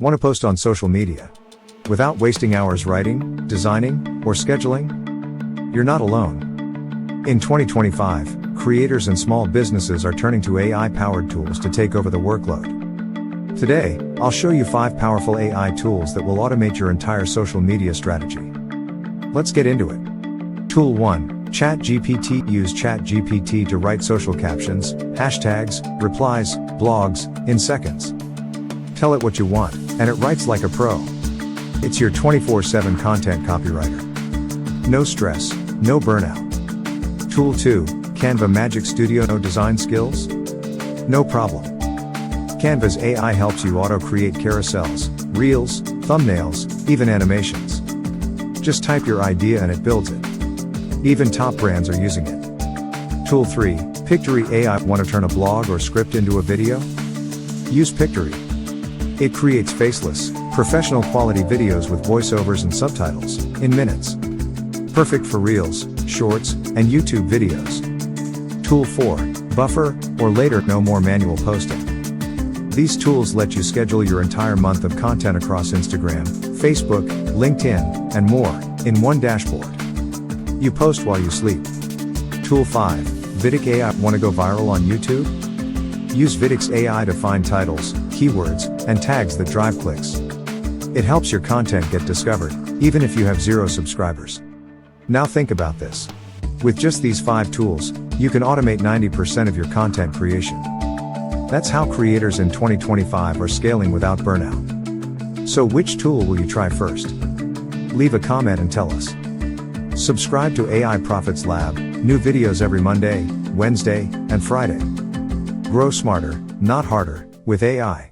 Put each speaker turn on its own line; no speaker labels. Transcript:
Want to post on social media without wasting hours writing, designing, or scheduling? You're not alone. In 2025, creators and small businesses are turning to AI-powered tools to take over the workload. Today, I'll show you 5 powerful AI tools that will automate your entire social media strategy. Let's get into it. Tool 1. ChatGPT. Use ChatGPT to write social captions, hashtags, replies, blogs, in seconds. Tell it what you want, and it writes like a pro. It's your 24/7 content copywriter. No stress, no burnout. Tool 2. Canva Magic Studio. No design skills? No problem. Canva's AI helps you auto-create carousels, reels, thumbnails, even animations. Just type your idea and it builds it. Even top brands are using it. Tool 3. Pictory AI. Want to turn a blog or script into a video? Use Pictory. It creates faceless, professional quality videos with voiceovers and subtitles, in minutes. Perfect for Reels, Shorts, and YouTube videos. Tool 4. Buffer, or Later. No more manual posting. These tools let you schedule your entire month of content across Instagram, Facebook, LinkedIn, and more, in one dashboard. You post while you sleep. Tool 5. Vidic AI. Want to go viral on YouTube? Use Vidic's AI to find titles, keywords, and tags that drive clicks. It helps your content get discovered, even if you have 0 subscribers. Now think about this. With just these 5 tools, you can automate 90% of your content creation. That's how creators in 2025 are scaling without burnout. So which tool will you try first? Leave a comment and tell us. Subscribe to AI Profits Lab, new videos every Monday, Wednesday, and Friday. Grow smarter, not harder, with AI.